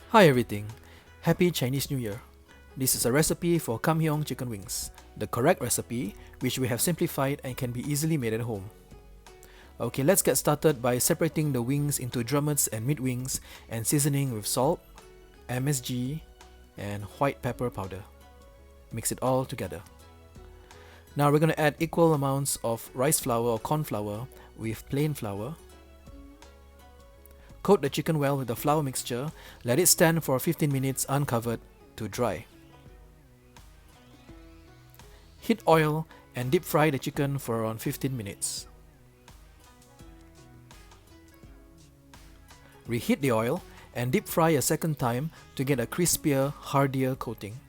Hi everything, Happy Chinese New Year. This is a recipe for kamheong chicken wings, the correct recipe which we have simplified and can be easily made at home. Okay, let's get started by separating the wings into drummets and mid wings and seasoning with salt, MSG and white pepper powder. Mix it all together. Now we're going to add equal amounts of rice flour or corn flour with plain flour. Coat the chicken well with the flour mixture, let it stand for 15 minutes uncovered to dry. Heat oil and deep fry the chicken for around 15 minutes. Reheat the oil and deep fry a second time to get a crispier, hardier coating.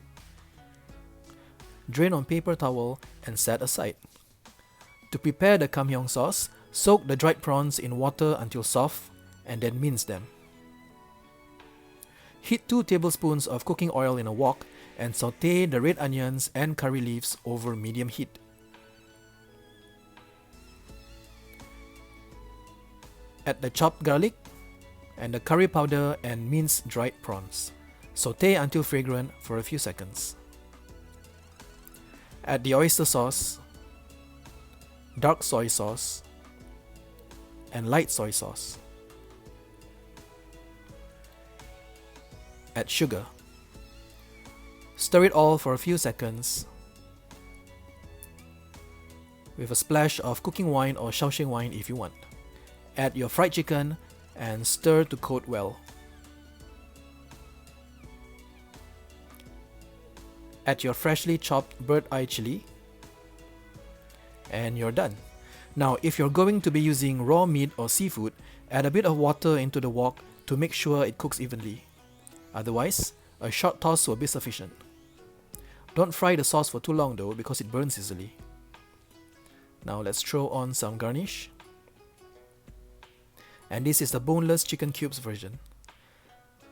Drain on paper towel and set aside. To prepare the kamheong sauce, soak the dried prawns in water until soft and then mince them. Heat 2 tablespoons of cooking oil in a wok and saute the red onions and curry leaves over medium heat. Add the chopped garlic and the curry powder and minced dried prawns. Saute until fragrant for a few seconds. Add the oyster sauce, dark soy sauce, and light soy sauce. Add sugar. Stir it all for a few seconds with a splash of cooking wine or ShaoXing wine if you want. Add your fried chicken and stir to coat well. Add your freshly chopped bird eye chili and you're done. Now if you're going to be using raw meat or seafood, add a bit of water into the wok to make sure it cooks evenly. Otherwise, a short toss will be sufficient. Don't fry the sauce for too long though because it burns easily. Now let's throw on some garnish. And this is the boneless chicken cubes version.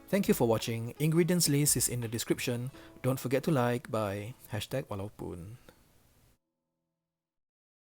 Thank you for watching. Ingredients list is in the description. Don't forget to like. Bye. #walaupun